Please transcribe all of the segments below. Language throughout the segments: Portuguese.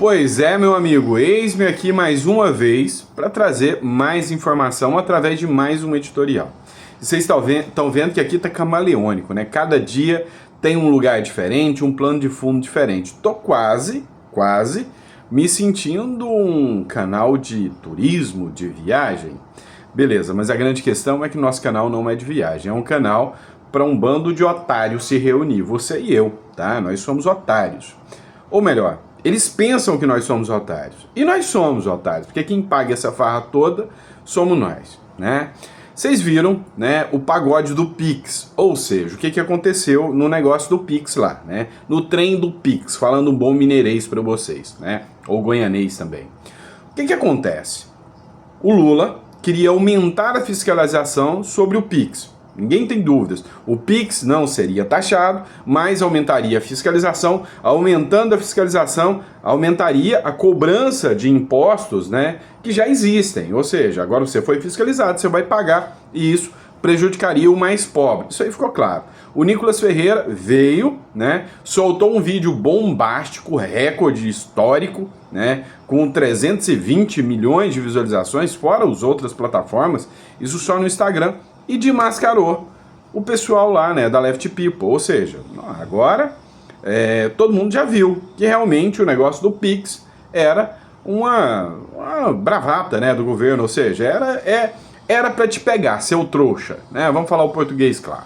Pois é, meu amigo, eis-me aqui mais uma vez para trazer mais informação através de mais um editorial. Vocês estão vendo que aqui está camaleônico, né? Cada dia tem um lugar diferente, um plano de fundo diferente. Tô quase me sentindo um canal de turismo, de viagem. Beleza, mas a grande questão é que nosso canal não é de viagem, é um canal para um bando de otários se reunir, você e eu, tá? Nós somos otários. Ou melhor, eles pensam que nós somos otários. E nós somos otários, porque quem paga essa farra toda somos nós, né? Vocês viram, né, o pagode do Pix, ou seja, o que aconteceu no negócio do Pix lá, né? No trem do Pix, falando um bom mineirês para vocês, né? Ou goianês também. O que acontece? O Lula queria aumentar a fiscalização sobre o Pix. Ninguém tem dúvidas. O Pix não seria taxado, mas aumentaria a fiscalização. Aumentando a fiscalização, aumentaria a cobrança de impostos, né, que já existem. Ou seja, agora você foi fiscalizado, você vai pagar, e isso prejudicaria o mais pobre. Isso aí ficou claro. O Nicolas Ferreira veio, né, soltou um vídeo bombástico, recorde histórico, né, com 320 milhões de visualizações, fora as outras plataformas, isso só no Instagram, e desmascarou o pessoal lá, né, da Left People. Ou seja, agora todo mundo já viu que realmente o negócio do Pix era uma bravata, né, do governo. Ou seja, era para te pegar, seu trouxa, né? Vamos falar o português claro.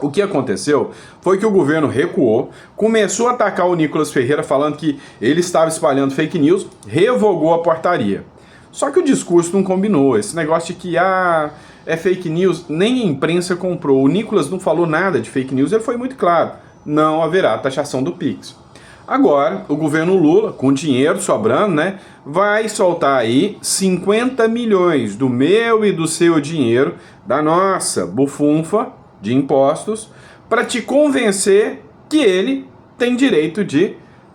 O que aconteceu foi que o governo recuou, começou a atacar o Nicolas Ferreira falando que ele estava espalhando fake news, revogou a portaria. Só que o discurso não combinou, esse negócio de que é fake news, nem a imprensa comprou. O Nicolas não falou nada de fake news, ele foi muito claro, não haverá taxação do Pix. Agora, o governo Lula, com dinheiro sobrando, né, vai soltar aí 50 milhões do meu e do seu dinheiro, da nossa bufunfa de impostos, para te convencer que ele tem direito de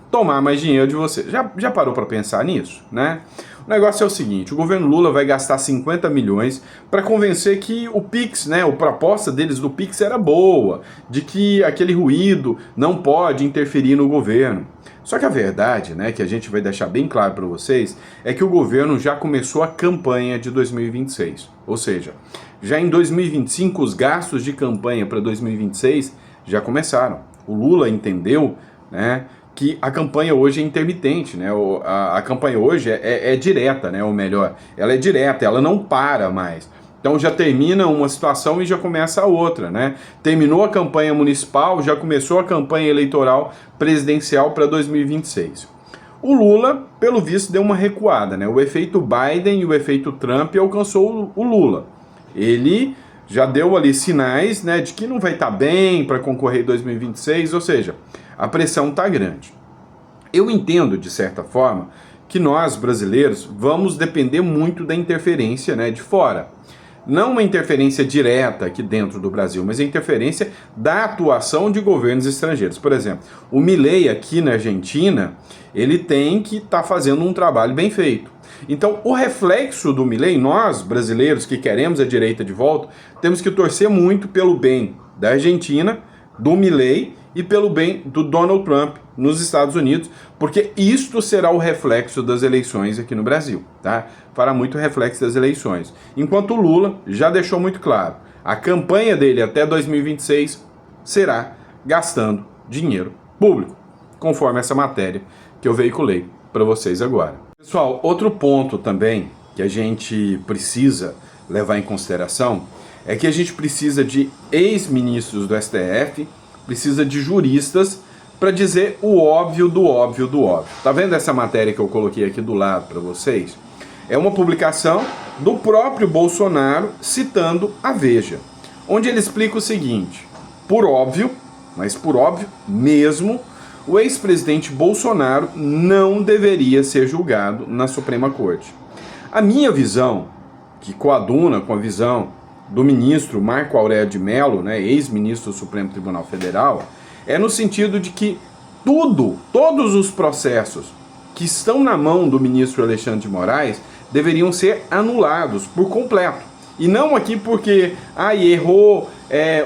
tomar mais dinheiro de você. Já parou para pensar nisso, né? O negócio é o seguinte, o governo Lula vai gastar 50 milhões para convencer que o Pix, né, a proposta deles do Pix era boa, de que aquele ruído não pode interferir no governo. Só que a verdade, né, que a gente vai deixar bem claro para vocês, é que o governo já começou a campanha de 2026. Ou seja, já em 2025 os gastos de campanha para 2026 já começaram. O Lula entendeu, né, que a campanha hoje é intermitente, né? A campanha hoje é direta, né? Ou melhor, ela é direta, ela não para mais. Então já termina uma situação e já começa a outra, né? Terminou a campanha municipal, já começou a campanha eleitoral presidencial para 2026. O Lula, pelo visto, deu uma recuada, né? O efeito Biden e o efeito Trump alcançou o Lula. Ele já deu ali sinais, né, de que não vai estar bem para concorrer em 2026, ou seja, a pressão está grande. Eu entendo, de certa forma, que nós, brasileiros, vamos depender muito da interferência, né, de fora. Não uma interferência direta aqui dentro do Brasil, mas a interferência da atuação de governos estrangeiros. Por exemplo, o Milei aqui na Argentina, ele tem que estar fazendo um trabalho bem feito. Então, o reflexo do Milei, nós, brasileiros que queremos a direita de volta, temos que torcer muito pelo bem da Argentina, do Milei e pelo bem do Donald Trump nos Estados Unidos, porque isto será o reflexo das eleições aqui no Brasil, tá? Fará muito reflexo das eleições. Enquanto o Lula já deixou muito claro, a campanha dele até 2026 será gastando dinheiro público, conforme essa matéria que eu veiculei para vocês agora. Pessoal, outro ponto também que a gente precisa levar em consideração é que a gente precisa de ex-ministros do STF, precisa de juristas para dizer o óbvio do óbvio do óbvio. Tá vendo essa matéria que eu coloquei aqui do lado para vocês? É uma publicação do próprio Bolsonaro citando a Veja, onde ele explica o seguinte: por óbvio, mas por óbvio mesmo, o ex-presidente Bolsonaro não deveria ser julgado na Suprema Corte. A minha visão, que coaduna com a visão do ministro Marco Aurélio de Mello, né, ex-ministro do Supremo Tribunal Federal, é no sentido de que todos os processos que estão na mão do ministro Alexandre de Moraes deveriam ser anulados por completo. E não aqui porque errou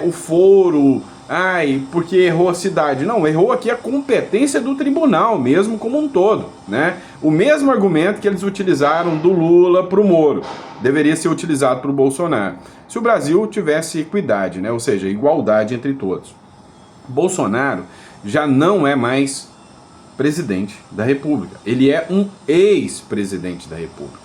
o foro ai, porque errou a cidade. Não, errou aqui a competência do tribunal mesmo como um todo, né? O mesmo argumento que eles utilizaram do Lula para o Moro deveria ser utilizado para o Bolsonaro. Se o Brasil tivesse equidade, né? Ou seja, igualdade entre todos. Bolsonaro já não é mais presidente da República. Ele é um ex-presidente da República,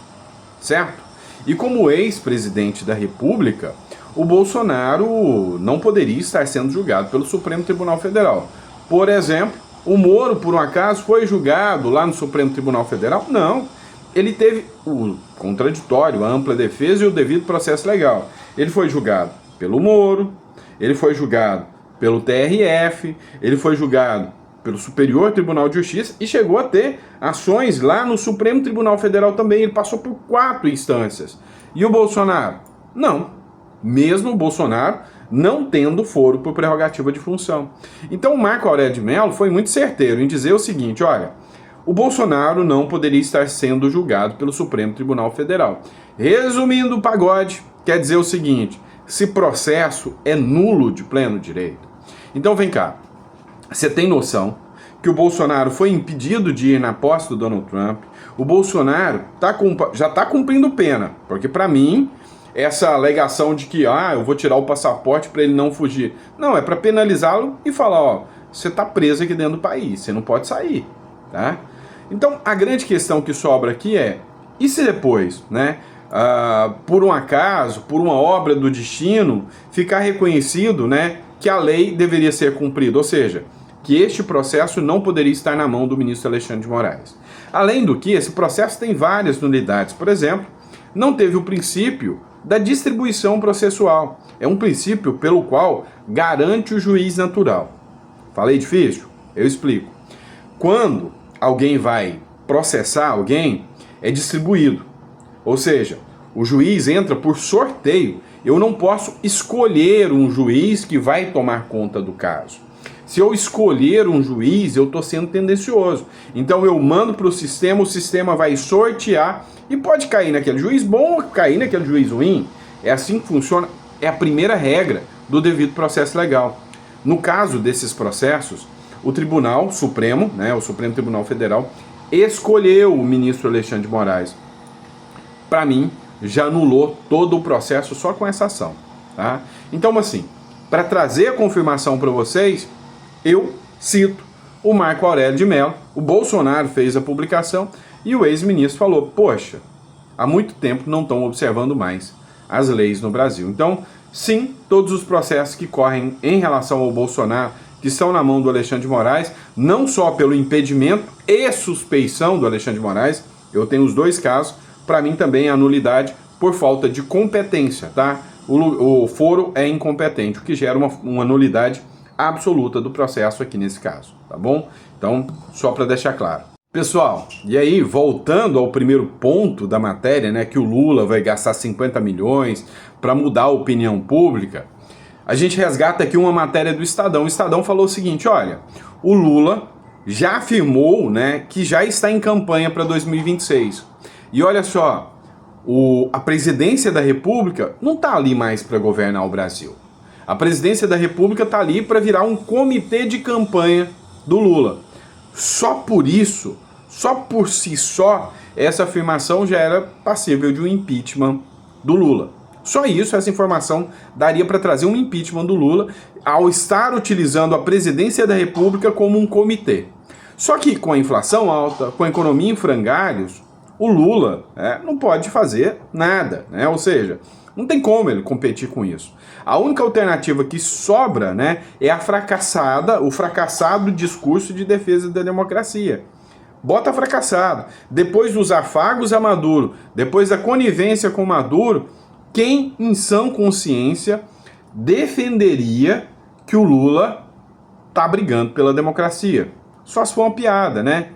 certo? E como ex-presidente da República, o Bolsonaro não poderia estar sendo julgado pelo Supremo Tribunal Federal. Por exemplo, o Moro, por um acaso, foi julgado lá no Supremo Tribunal Federal? Não. Ele teve o contraditório, a ampla defesa e o devido processo legal. Ele foi julgado pelo Moro, ele foi julgado pelo TRF, ele foi julgado pelo Superior Tribunal de Justiça e chegou a ter ações lá no Supremo Tribunal Federal também. Ele passou por 4 instâncias. E o Bolsonaro? Não. Mesmo o Bolsonaro não tendo foro por prerrogativa de função. Então o Marco Aurélio de Mello foi muito certeiro em dizer o seguinte, olha, o Bolsonaro não poderia estar sendo julgado pelo Supremo Tribunal Federal. Resumindo o pagode, quer dizer o seguinte, esse processo é nulo de pleno direito. Então vem cá, você tem noção que o Bolsonaro foi impedido de ir na posse do Donald Trump, o Bolsonaro já está cumprindo pena, porque para mim, essa alegação de que eu vou tirar o passaporte para ele não fugir, não, é para penalizá-lo e falar, ó, você está preso aqui dentro do país, você não pode sair, tá? Então a grande questão que sobra aqui é, e se depois, né, por um acaso, por uma obra do destino, ficar reconhecido, né, que a lei deveria ser cumprida, ou seja, que este processo não poderia estar na mão do ministro Alexandre de Moraes. Além do que, esse processo tem várias nulidades. Por exemplo, não teve o princípio da distribuição processual. É um princípio pelo qual garante o juiz natural. Falei difícil? Eu explico. Quando alguém vai processar alguém, é distribuído. Ou seja, o juiz entra por sorteio. Eu não posso escolher um juiz que vai tomar conta do caso. Se eu escolher um juiz, eu estou sendo tendencioso. Então eu mando para o sistema vai sortear e pode cair naquele juiz bom ou cair naquele juiz ruim. É assim que funciona, é a primeira regra do devido processo legal. No caso desses processos, o Tribunal Supremo, né, o Supremo Tribunal Federal, escolheu o ministro Alexandre de Moraes. Para mim, já anulou todo o processo só com essa ação. Tá? Então, assim, para trazer a confirmação para vocês, eu cito o Marco Aurélio de Mello, o Bolsonaro fez a publicação e o ex-ministro falou, poxa, há muito tempo não estão observando mais as leis no Brasil. Então, sim, todos os processos que correm em relação ao Bolsonaro, que estão na mão do Alexandre de Moraes, não só pelo impedimento e suspeição do Alexandre de Moraes, eu tenho os 2 casos, para mim também a nulidade por falta de competência, tá? O foro é incompetente, o que gera uma nulidade absoluta do processo aqui nesse caso, tá bom? Então, só para deixar claro. Pessoal, e aí, voltando ao primeiro ponto da matéria, né, que o Lula vai gastar 50 milhões para mudar a opinião pública, a gente resgata aqui uma matéria do Estadão. O Estadão falou o seguinte, olha, o Lula já afirmou, né, que já está em campanha para 2026. E olha só, a presidência da República não está ali mais para governar o Brasil. A presidência da República está ali para virar um comitê de campanha do Lula. Só por isso, só por si só, essa afirmação já era passível de um impeachment do Lula. Só isso, essa informação daria para trazer um impeachment do Lula ao estar utilizando a presidência da República como um comitê. Só que com a inflação alta, com a economia em frangalhos, o Lula não pode fazer nada, né? Ou seja, não tem como ele competir com isso. A única alternativa que sobra, né, é o fracassado discurso de defesa da democracia. Bota fracassado. Depois dos afagos a Maduro, depois da conivência com Maduro, quem em sã consciência defenderia que o Lula tá brigando pela democracia? Só se for uma piada, né?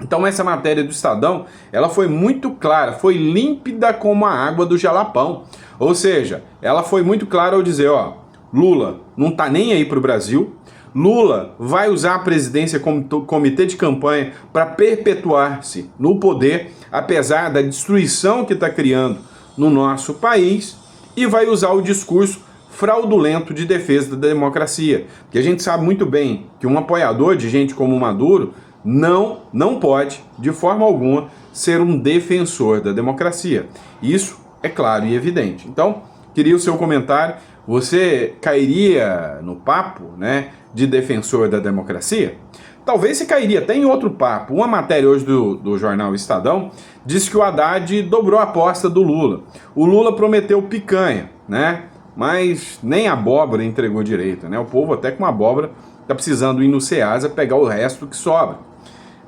Então essa matéria do Estadão, ela foi muito clara, foi límpida como a água do Jalapão. Ou seja, ela foi muito clara ao dizer, ó, Lula não tá nem aí pro Brasil, Lula vai usar a presidência como comitê de campanha para perpetuar-se no poder, apesar da destruição que está criando no nosso país, e vai usar o discurso fraudulento de defesa da democracia. Porque a gente sabe muito bem que um apoiador de gente como Maduro não pode, de forma alguma, ser um defensor da democracia. Isso é claro e evidente. Então, queria o seu comentário. Você cairia no papo, né, de defensor da democracia? Talvez você cairia até em outro papo. Uma matéria hoje do jornal Estadão diz que o Haddad dobrou a aposta do Lula. O Lula prometeu picanha, né? Mas nem a abóbora entregou direito, né? O povo até com abóbora tá precisando ir no Ceasa pegar o resto que sobra.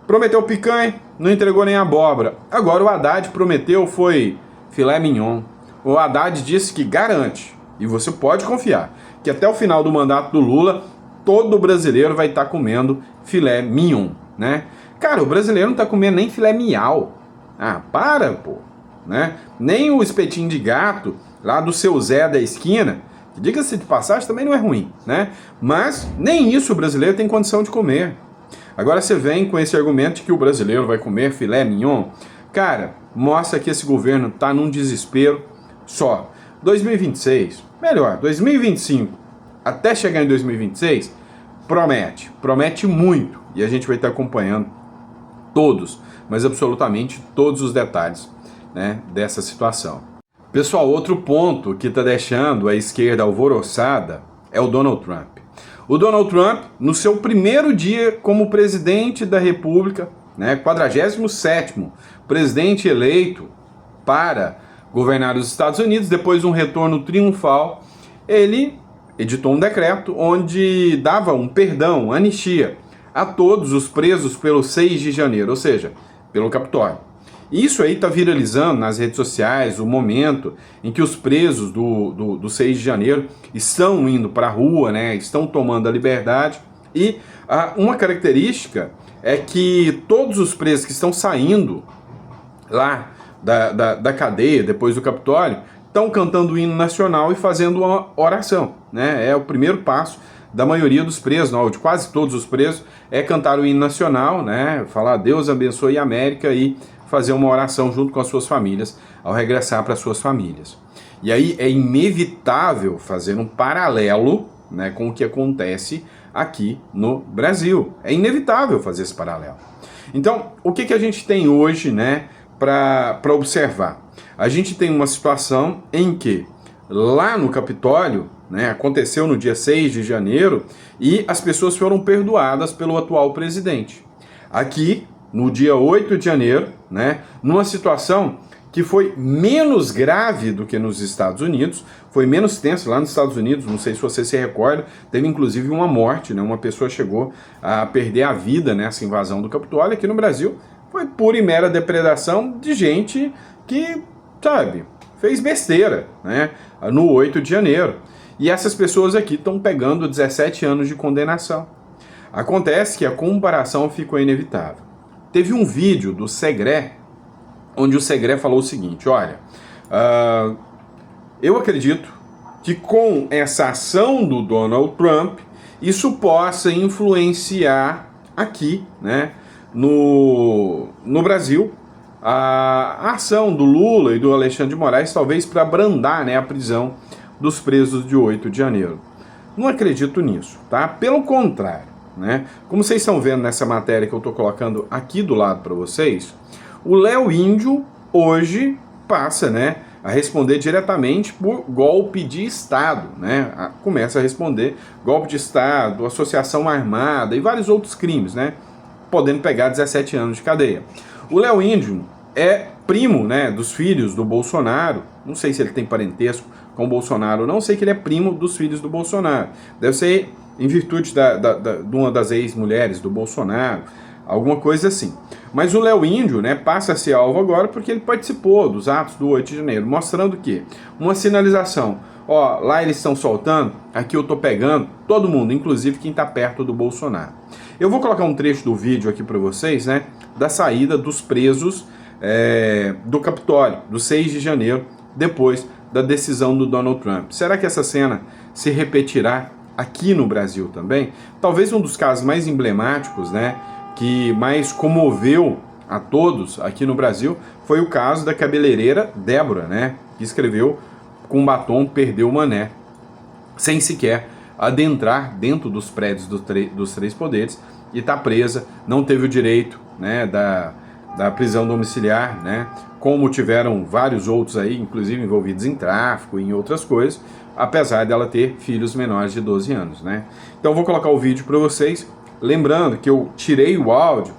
Prometeu picanha, não entregou nem a abóbora. Agora o Haddad prometeu foi filé mignon. O Haddad disse que garante, e você pode confiar, que até o final do mandato do Lula, todo brasileiro vai estar comendo filé mignon, né? Cara, o brasileiro não tá comendo nem filé miau. Ah, para, pô, né? Nem o espetinho de gato lá do seu Zé da esquina, que diga-se de passagem também não é ruim, né? Mas nem isso o brasileiro tem condição de comer. Agora você vem com esse argumento de que o brasileiro vai comer filé mignon. Cara, mostra que esse governo tá num desespero só. 2026, melhor, 2025, até chegar em 2026, promete muito. E a gente vai estar acompanhando todos, mas absolutamente todos os detalhes, né, dessa situação. Pessoal, outro ponto que está deixando a esquerda alvoroçada é o Donald Trump. O Donald Trump, no seu primeiro dia como presidente da República, né, 47º presidente eleito para governar os Estados Unidos, depois de um retorno triunfal, ele editou um decreto onde dava um perdão, anistia, a todos os presos pelo 6 de janeiro, ou seja, pelo Capitólio. Isso aí está viralizando nas redes sociais, o momento em que os presos do 6 de janeiro estão indo para a rua, né, estão tomando a liberdade. E uma característica é que todos os presos que estão saindo lá da cadeia, depois do Capitólio, estão cantando o hino nacional e fazendo uma oração, né? É o primeiro passo da maioria dos presos, não, de quase todos os presos, é cantar o hino nacional, né? Falar Deus abençoe a América e fazer uma oração junto com as suas famílias ao regressar para suas famílias. E aí é inevitável fazer um paralelo, né, com o que acontece aqui no Brasil. É inevitável fazer esse paralelo. Então, o que a gente tem hoje, né, para observar? A gente tem uma situação em que lá no Capitólio, né, aconteceu no dia 6 de janeiro e as pessoas foram perdoadas pelo atual presidente. Aqui, no dia 8 de janeiro, né, numa situação que foi menos grave do que nos Estados Unidos, foi menos tenso lá nos Estados Unidos, não sei se você se recorda, teve inclusive uma morte, né, uma pessoa chegou a perder a vida nessa invasão do Capitólio. Aqui no Brasil foi pura e mera depredação de gente que, sabe, fez besteira, né, no 8 de janeiro. E essas pessoas aqui estão pegando 17 anos de condenação. Acontece que a comparação ficou inevitável. Teve um vídeo do Segré, onde o Segré falou o seguinte, olha, eu acredito que com essa ação do Donald Trump, isso possa influenciar aqui, né, no Brasil, a ação do Lula e do Alexandre de Moraes, talvez para abrandar, né, a prisão dos presos de 8 de janeiro. Não acredito nisso, tá? Pelo contrário, né? Como vocês estão vendo nessa matéria que eu estou colocando aqui do lado para vocês, o Léo Índio hoje passa, né, a responder diretamente por golpe de Estado, né? Começa a responder golpe de Estado, associação armada e vários outros crimes, né? Podendo pegar 17 anos de cadeia. O Léo Índio é primo, né, dos filhos do Bolsonaro. Não sei se ele tem parentesco com o Bolsonaro, não sei que ele é primo dos filhos do Bolsonaro. Deve ser em virtude de uma das ex-mulheres do Bolsonaro, alguma coisa assim. Mas o Léo Índio, né, passa a ser alvo agora porque ele participou dos atos do 8 de janeiro, mostrando que uma sinalização, ó, lá eles estão soltando, aqui eu tô pegando todo mundo, inclusive quem tá perto do Bolsonaro. Eu vou colocar um trecho do vídeo aqui para vocês, né, da saída dos presos do Capitólio, do 6 de janeiro, depois da decisão do Donald Trump. Será que essa cena se repetirá aqui no Brasil também? Talvez um dos casos mais emblemáticos, né, que mais comoveu a todos aqui no Brasil foi o caso da cabeleireira Débora, né, que escreveu com batom perdeu o mané. sem sequer adentrar dentro dos prédios dos três poderes, e está presa, não teve o direito, né, da prisão domiciliar, né, como tiveram vários outros aí, inclusive envolvidos em tráfico e em outras coisas, apesar dela ter filhos menores de 12 anos, né. Então eu vou colocar o vídeo para vocês, lembrando que eu tirei o áudio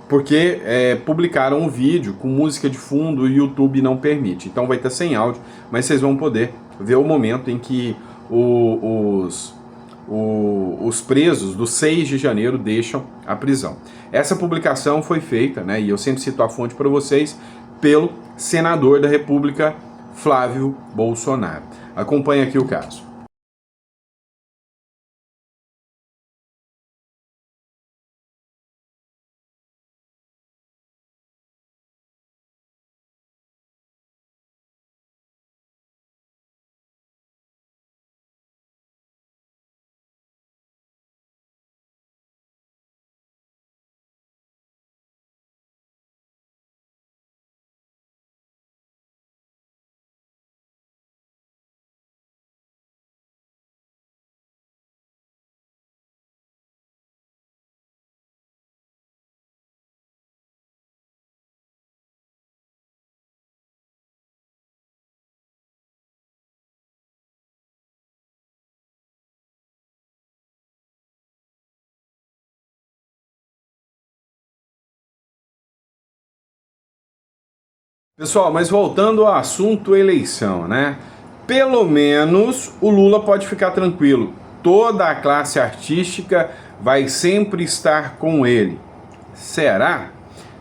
porque publicaram um vídeo com música de fundo e o YouTube não permite, então vai estar sem áudio, mas vocês vão poder ver o momento em que os presos do 6 de janeiro deixam a prisão. Essa publicação foi feita, né, e eu sempre cito a fonte para vocês, pelo senador da República, Flávio Bolsonaro. Acompanhe aqui o caso. Pessoal, mas voltando ao assunto eleição, né? Pelo menos o Lula pode ficar tranquilo. Toda a classe artística vai sempre estar com ele. Será?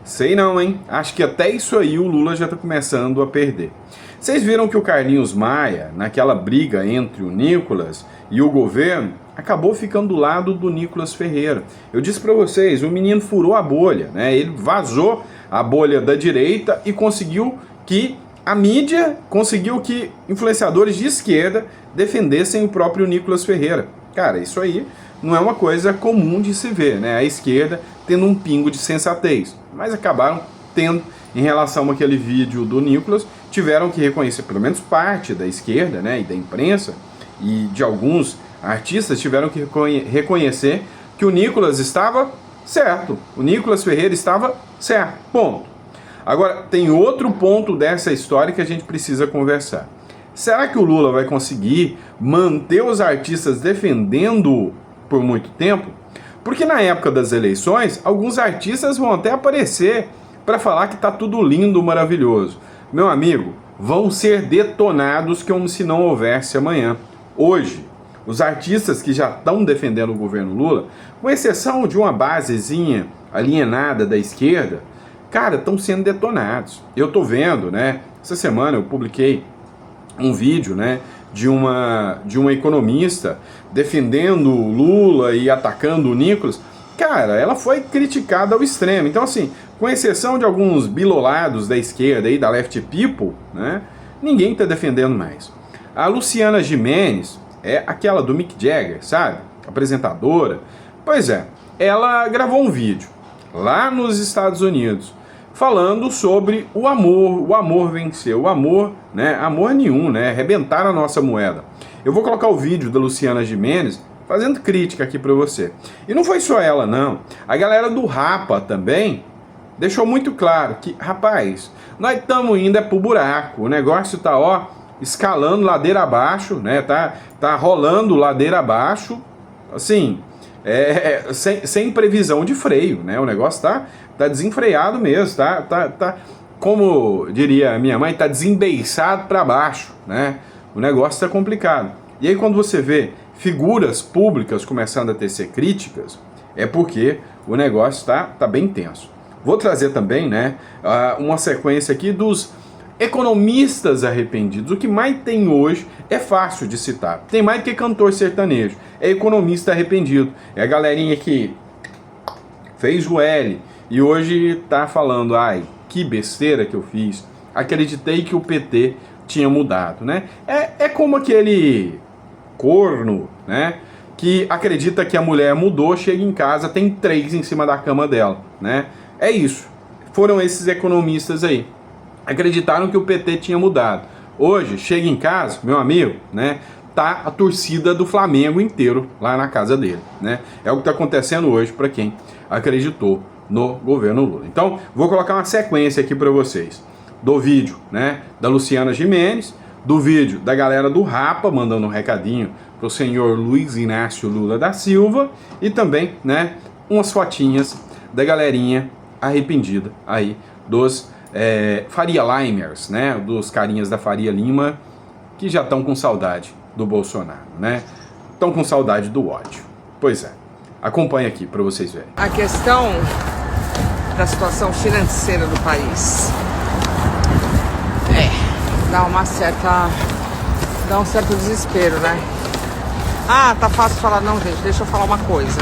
Sei não, hein? Acho que até isso aí o Lula já está começando a perder. Vocês viram que o Carlinhos Maia, naquela briga entre o Nicolas e o governo, acabou ficando do lado do Nicolas Ferreira. Eu disse para vocês, o menino furou a bolha, né? Ele vazou a bolha da direita e conseguiu que a mídia, conseguiu que influenciadores de esquerda defendessem o próprio Nicolas Ferreira. Cara, isso aí não é uma coisa comum de se ver, né? A esquerda tendo um pingo de sensatez, mas acabaram tendo, em relação àquele vídeo do Nicolas, tiveram que reconhecer, pelo menos parte da esquerda, né, e da imprensa, e de alguns artistas tiveram que reconhecer que o Nicolas estava certo, o Nicolas Ferreira estava certo, ponto. Agora, tem outro ponto dessa história que a gente precisa conversar. Será que o Lula vai conseguir manter os artistas defendendo por muito tempo? Porque na época das eleições, alguns artistas vão até aparecer para falar que está tudo lindo, maravilhoso. Meu amigo, vão ser detonados como se não houvesse amanhã. Hoje, os artistas que já estão defendendo o governo Lula, com exceção de uma basezinha alienada da esquerda, cara, estão sendo detonados. Eu tô vendo, né? Essa semana eu publiquei um vídeo, né, de uma economista defendendo o Lula e atacando o Nicolas. Cara, ela foi criticada ao extremo. Então, assim, com exceção de alguns bilolados da esquerda e da Left People, né, ninguém está defendendo mais. A Luciana Gimenez é aquela do Mick Jagger, sabe? Apresentadora. Pois é, ela gravou um vídeo lá nos Estados Unidos falando sobre o amor venceu, o amor, né? Amor nenhum, né? Arrebentaram a nossa moeda. Eu vou colocar o vídeo da Luciana Gimenez fazendo crítica aqui para você. E não foi só ela, não. A galera do Rapa também deixou muito claro que, rapaz, nós estamos indo pro buraco. O negócio tá, ó, escalando ladeira abaixo, né? Tá rolando ladeira abaixo, assim, sem previsão de freio, né? O negócio tá desenfreado mesmo, tá, como diria a minha mãe, tá desembeiçado para baixo, né? O negócio tá complicado. E aí quando você vê figuras públicas começando a tecer críticas, é porque o negócio tá bem tenso. Vou trazer também, né, uma sequência aqui dos economistas arrependidos. O que mais tem hoje é fácil de citar. Tem mais do que cantor sertanejo. É economista arrependido. É a galerinha que fez o L e hoje tá falando, ai, que besteira que eu fiz. Acreditei que o PT tinha mudado, né? É como aquele corno, né, que acredita que a mulher mudou, chega em casa, tem 3 em cima da cama dela, né? É isso. Foram esses economistas aí. Acreditaram que o PT tinha mudado. Hoje, chega em casa, meu amigo, né, tá a torcida do Flamengo inteiro lá na casa dele, né? É o que está acontecendo hoje para quem acreditou no governo Lula. Então, vou colocar uma sequência aqui para vocês do vídeo, né, da Luciana Gimenez, do vídeo da galera do Rapa mandando um recadinho pro senhor Luiz Inácio Lula da Silva e também, né, umas fotinhas da galerinha arrependida aí dos Faria Limers, né, dos carinhas da Faria Lima que já estão com saudade do Bolsonaro, né? Estão com saudade do ódio. Pois é. Acompanhe aqui para vocês verem. A questão da situação financeira do país dá um certo desespero, né? Ah, tá fácil falar. Não, gente, deixa eu falar uma coisa.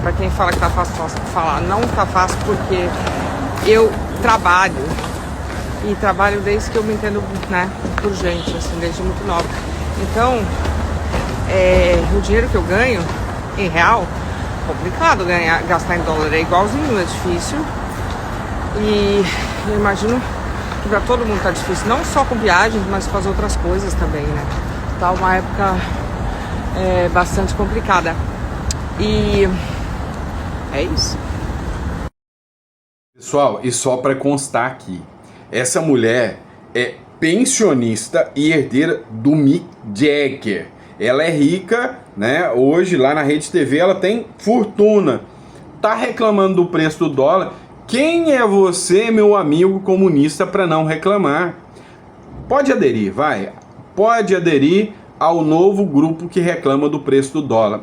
Pra quem fala que tá fácil falar, não tá fácil porque eu trabalho. E trabalho desde que eu me entendo, né, por gente, assim, desde muito nova. Então, o dinheiro que eu ganho em real, complicado gastar em dólar, é igualzinho, é difícil. E eu imagino que pra todo mundo tá difícil, não só com viagens, mas com as outras coisas também, né? Tá uma época bastante complicada. E é isso. Pessoal, e só para constar aqui, essa mulher é pensionista e herdeira do Mick Jagger. Ela é rica, né? Hoje lá na Rede TV ela tem fortuna. Tá reclamando do preço do dólar. Quem é você, meu amigo comunista, para não reclamar? Pode aderir, vai. Pode aderir ao novo grupo que reclama do preço do dólar.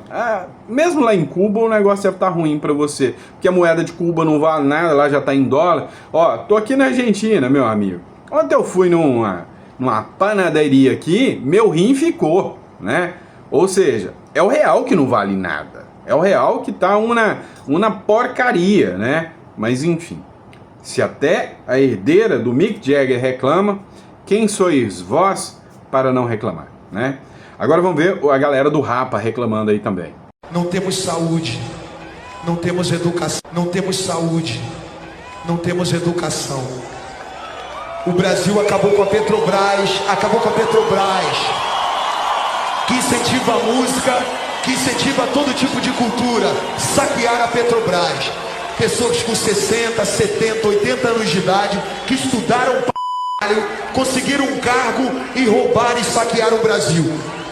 Mesmo lá em Cuba o negócio deve estar ruim para você, porque a moeda de Cuba não vale nada, lá já está em dólar. Ó, tô aqui na Argentina, meu amigo. Ontem eu fui numa panaderia aqui, meu rim ficou, né? Ou seja, é o real que não vale nada. É o real que tá uma porcaria, né? Mas enfim, se até a herdeira do Mick Jagger reclama, quem sois vós para não reclamar, né? Agora vamos ver a galera do Rapa reclamando aí também. Não temos saúde, não temos educação, não temos saúde, não temos educação. O Brasil acabou com a Petrobras, que incentiva a música, que incentiva todo tipo de cultura, saquear a Petrobras. Pessoas com 60, 70, 80 anos de idade, que estudaram conseguiram um cargo e roubaram e saquearam o Brasil.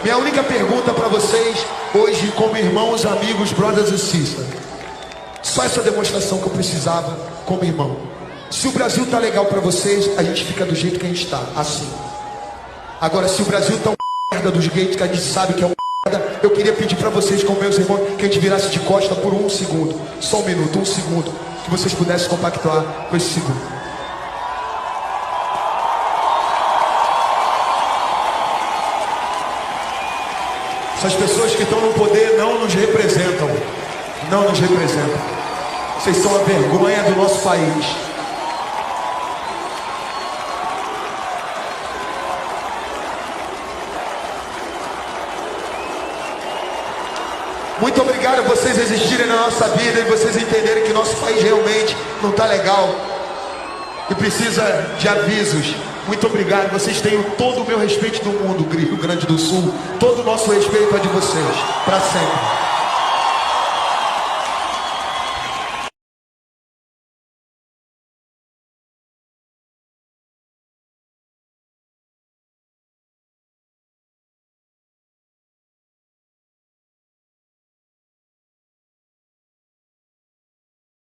Minha única pergunta para vocês hoje, como irmãos, amigos, brothers e sisters, só essa demonstração que eu precisava como irmão. Se o Brasil tá legal para vocês, a gente fica do jeito que a gente tá, assim. Agora, se o Brasil tá merda dos gays que a gente sabe que é merda, eu queria pedir para vocês, como meus irmãos, que a gente virasse de costa por um segundo, só um minuto, um segundo, que vocês pudessem compactuar com esse segundo. Essas pessoas que estão no poder não nos representam. Não nos representam. Vocês são a vergonha do nosso país. Muito obrigado a vocês existirem na nossa vida e vocês entenderem que nosso país realmente não está legal e precisa de avisos. Muito obrigado, vocês têm todo o meu respeito do mundo, Rio Grande do Sul. Todo o nosso respeito é de vocês, para sempre.